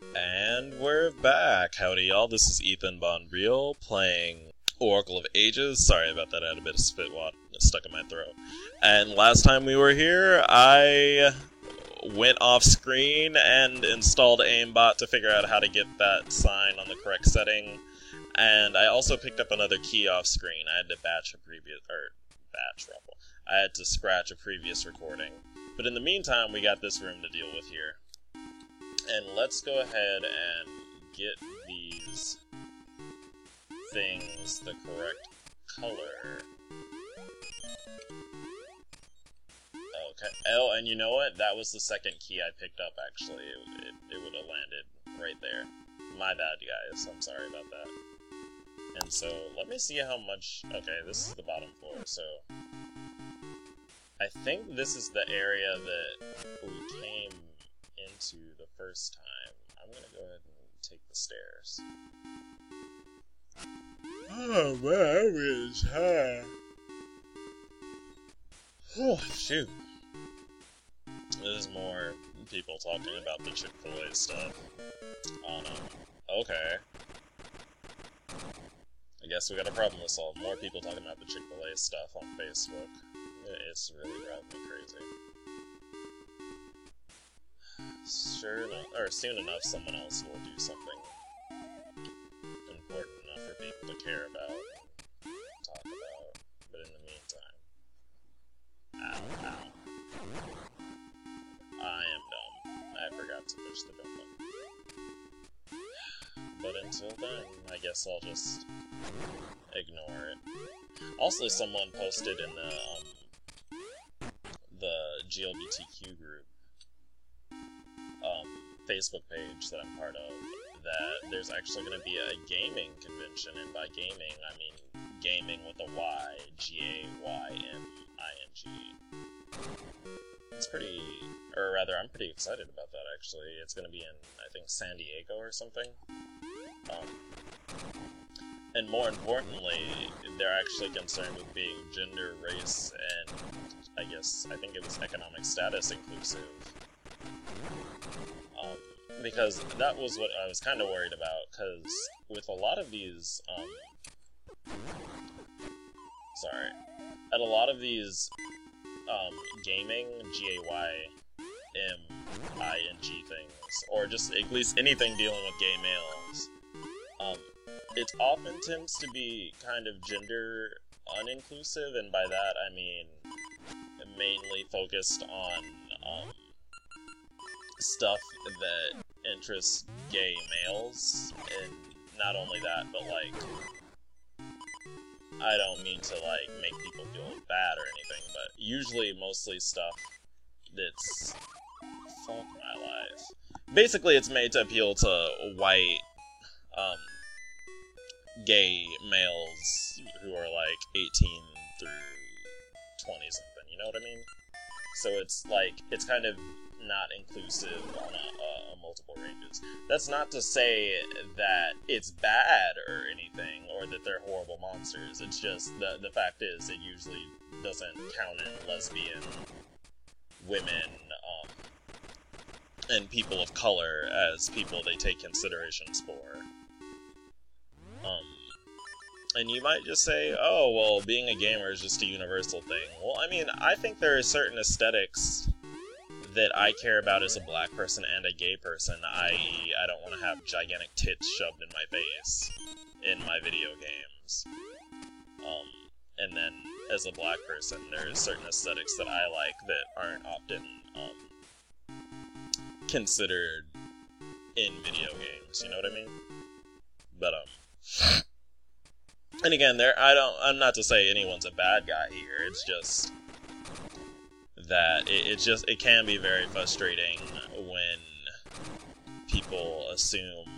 And we're back. Howdy, y'all. This is Ethan Bonreal playing Oracle of Ages. Sorry about that, I had a bit of spit water stuck in my throat. And last time we were here, I went off screen and installed aimbot to figure out how to get that sign on the correct setting. And I also picked up another key off screen. I had to I had to scratch a previous recording. But in the meantime, we got this room to deal with here. And let's go ahead and get these things the correct color. Okay. Oh, and you know what? That was the second key I picked up, actually. It would have landed right there. My bad, guys. I'm sorry about that. And so, let me see how much... Okay, this is the bottom floor, so... I think this is the area that we came into the first time. I'm gonna go ahead and take the stairs. Oh, man, it's high. Oh, shoot. There's more people talking about the Chick-fil-A stuff. Oh, no. Okay. I guess we got a problem to solve. More people talking about the Chick-fil-A stuff on Facebook. It's really driving me crazy. Sure enough, or soon enough, someone else will do something important enough for people to care about and talk about. But in the meantime, ow. I am dumb. I forgot to push the dumb button. But until then, I guess I'll just ignore it. Also, someone posted in the GLBTQ group Facebook page that I'm part of, that there's actually going to be a gaming convention, and by gaming, I mean gaming with a Y, G-A-Y-M-I-N-G. It's pretty, or rather, I'm pretty excited about that, actually. It's going to be in, I think, San Diego or something. And more importantly, they're actually concerned with being gender, race, and I think it was economic status inclusive. Because that was what I was kind of worried about, because with a lot of these, at a lot of these, gaming, G-A-Y-M-I-N-G things, or just at least anything dealing with gay males, it often tends to be kind of gender uninclusive, and by that I mean mainly focused on, stuff that interests gay males, and not only that, but, like, I don't mean to, like, make people feel bad or anything, but usually mostly stuff that's... Fuck my life. Basically, it's made to appeal to white, gay males who are, like, 18 through 20-something, you know what I mean? So it's, like, it's kind of not inclusive on multiple ranges. That's not to say that it's bad or anything, or that they're horrible monsters. It's just, the fact is, it usually doesn't count in lesbian, women, and people of color as people they take considerations for. And you might just say, oh, well, being a gamer is just a universal thing. Well, I mean, I think there are certain aesthetics that I care about as a black person and a gay person, i.e. I don't want to have gigantic tits shoved in my face in my video games. And then, as a black person, there's certain aesthetics that I like that aren't often, considered in video games, you know what I mean? But, and again, I'm not to say anyone's a bad guy here, it's just that it can be very frustrating when people assume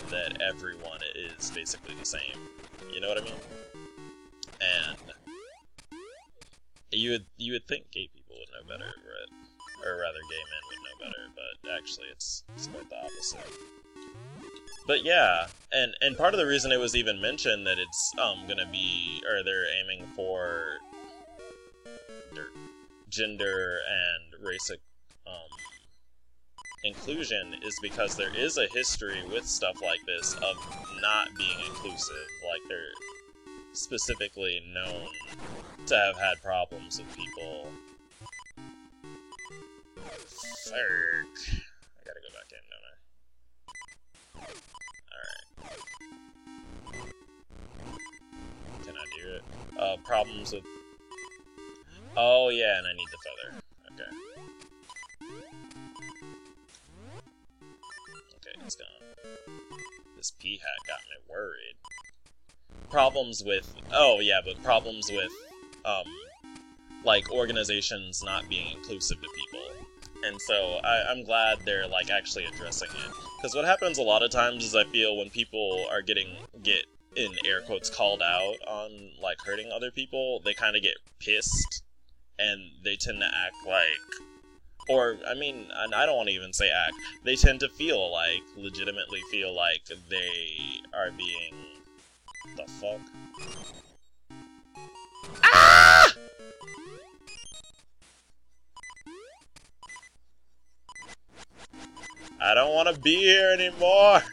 that everyone is basically the same. You know what I mean? And you would think gay people would know better, right? Or rather, gay men would know better, but actually it's quite the opposite. But yeah, and part of the reason it was even mentioned that it's gonna be, or they're aiming for gender and race inclusion is because there is a history with stuff like this of not being inclusive. Like, they're specifically known to have had problems with people. Fuck. I gotta go back in, don't I? Alright. Can I do it? Problems with... Oh, yeah, and I need the feather. Okay. Okay, it's gone. This P-hat got me worried. Problems with... Oh, yeah, but problems with, like, organizations not being inclusive to people. And so, I'm glad they're, like, actually addressing it. Because what happens a lot of times is I feel when people are get, in air quotes, called out on, like, hurting other people, they kind of get pissed, and they tend to act like... Or, I mean, and I don't want to even say act, they tend to feel like, legitimately feel like they are being... The fuck? Ah! I don't want to be here anymore!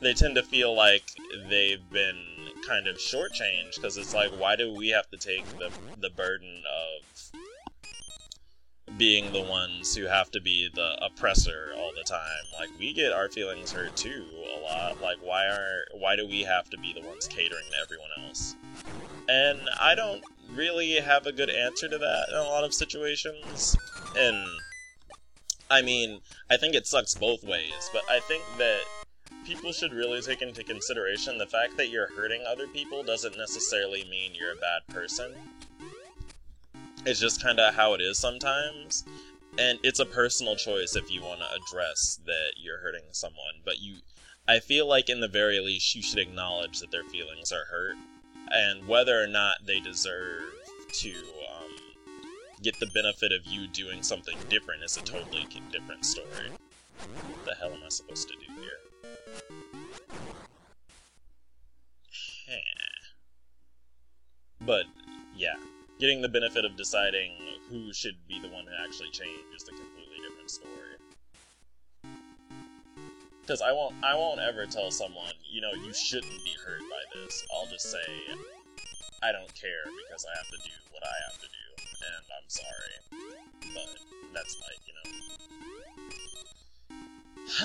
They tend to feel like they've been kind of shortchanged, because it's like, why do we have to take the burden of being the ones who have to be the oppressor all the time? Like, we get our feelings hurt too a lot. Like, why do we have to be the ones catering to everyone else? And I don't really have a good answer to that in a lot of situations. And I mean, I think it sucks both ways, but I think that people should really take into consideration the fact that you're hurting other people doesn't necessarily mean you're a bad person. It's just kind of how it is sometimes, and it's a personal choice if you want to address that you're hurting someone, but I feel like in the very least you should acknowledge that their feelings are hurt, and whether or not they deserve to get the benefit of you doing something different is a totally different story. What the hell am I supposed to do here? But, yeah. Getting the benefit of deciding who should be the one to actually change is a completely different story. Because I won't ever tell someone, you know, you shouldn't be hurt by this. I'll just say, I don't care because I have to do what I have to do, and I'm sorry. But that's life, you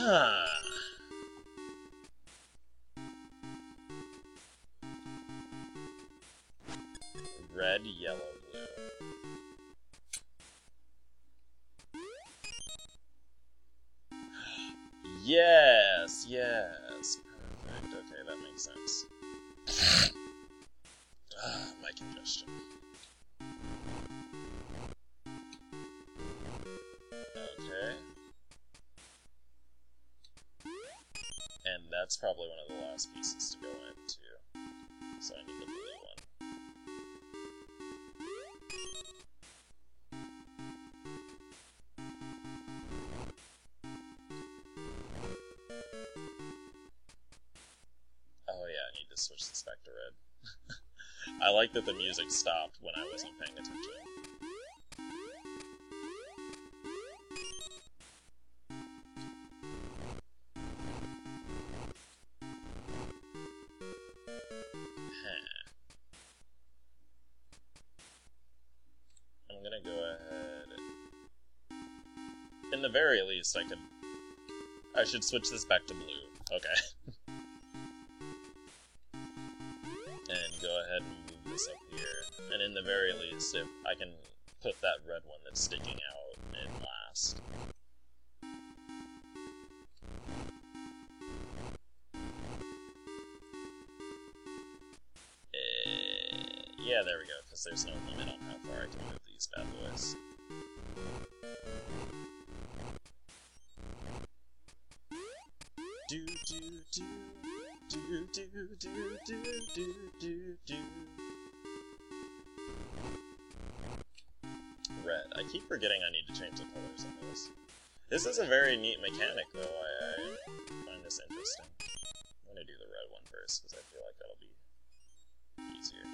know? Red, yellow, blue. Yes, yes. Perfect. Okay, that makes sense. My congestion. Okay. And that's probably one of the last pieces to go into. So I need the blue one. Oh yeah, I need to switch this back to red. I like that the music stopped when I wasn't paying attention. I'm gonna go ahead. In the very least, I should switch this back to blue. Okay. And go ahead and move this up here. And in the very least, if I can put that red one that's sticking out in last. Yeah, there we go, because there's no limit on how far I can move these bad boys. Do do do do do do do do do do. Red. I keep forgetting I need to change the colors on this. This is a very neat mechanic, though. I find this interesting. I'm gonna do the red one first, because I feel like that'll be easier.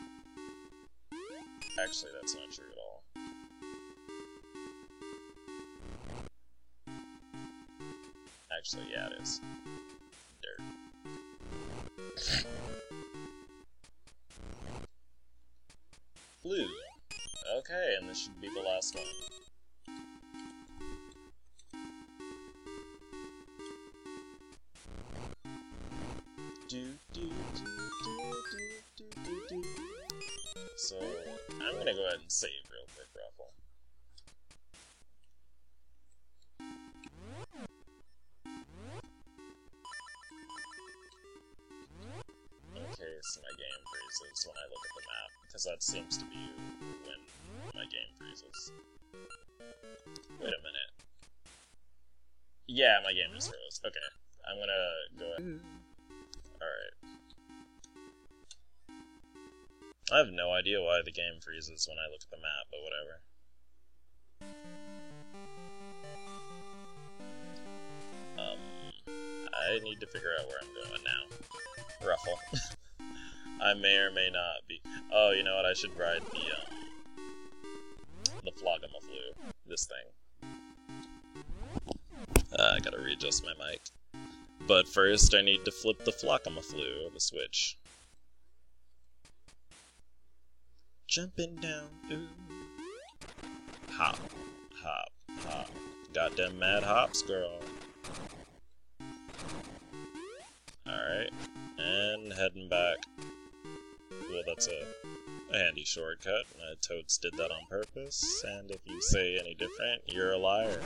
Actually, that's not true at all. Actually, yeah, it is. Dirt. Blue. Okay, and this should be the last one. So, I'm gonna go ahead and save real quick, Ruffle. Okay, so my game freezes when I look at the map, because that seems to be when my game freezes. Wait a minute. Yeah, my game just froze. Okay, I'm gonna go ahead. Alright. I have no idea why the game freezes when I look at the map, but whatever. I need to figure out where I'm going now. Ruffle. I may or may not be. Oh, you know what? I should ride the Flogamaflu. This thing. I gotta readjust my mic. But first, I need to flip the Flogamaflu, the switch. Jumping down, ooh. Hop, hop, hop. Got them mad hops, girl. Alright, and heading back. Well, that's a handy shortcut. Toads did that on purpose, and if you say any different, you're a liar.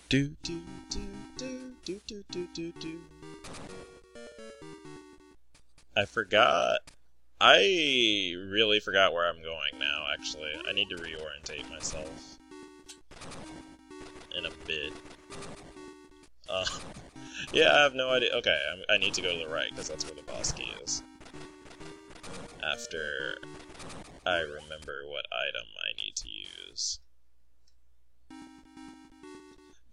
Do do do do do do do do do. I forgot. I really forgot where I'm going now, actually. I need to reorientate myself. In a bit. Yeah, I have no idea. Okay, I need to go to the right, because that's where the boss key is. After I remember what item I need to use.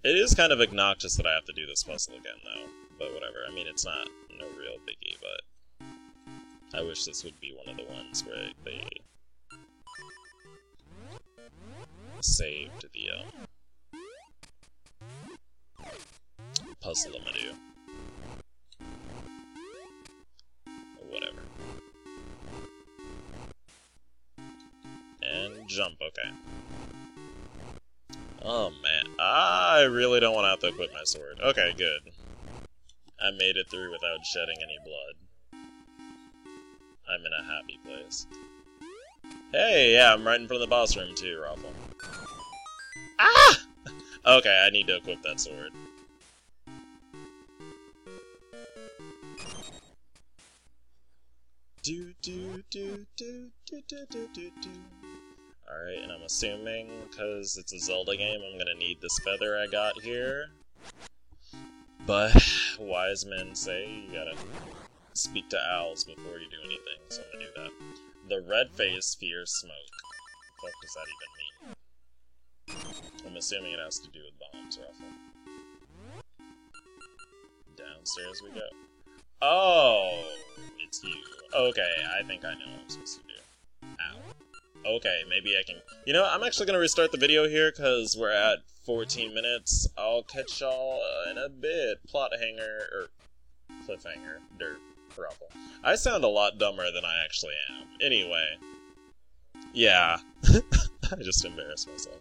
It is kind of obnoxious that I have to do this puzzle again, though. But whatever, I mean, it's not no real biggie, but I wish this would be one of the ones where they saved the, puzzle-a-ma-do. Whatever. And jump, okay. Oh man, I really don't want to have to equip my sword. Okay, good. I made it through without shedding any blood. I'm in a happy place. Hey, yeah, I'm right in front of the boss room too, Ruffle. Ah! Okay, I need to equip that sword. Do do do do do do do do do. Alright, and I'm assuming, because it's a Zelda game, I'm gonna need this feather I got here. But wise men say you gotta speak to owls before you do anything, so I'm gonna do that. The red face fears smoke. What the fuck does that even mean? I'm assuming it has to do with bombs, Ruffle. Downstairs we go. Oh, it's you. Okay, I think I know what I'm supposed to do. Ow. Okay, maybe I can... You know, I'm actually going to restart the video here, because we're at 14 minutes. I'll catch y'all in a bit. Plot hanger, or cliffhanger, dirt, Ruffle. I sound a lot dumber than I actually am. Anyway. Yeah. I just embarrassed myself.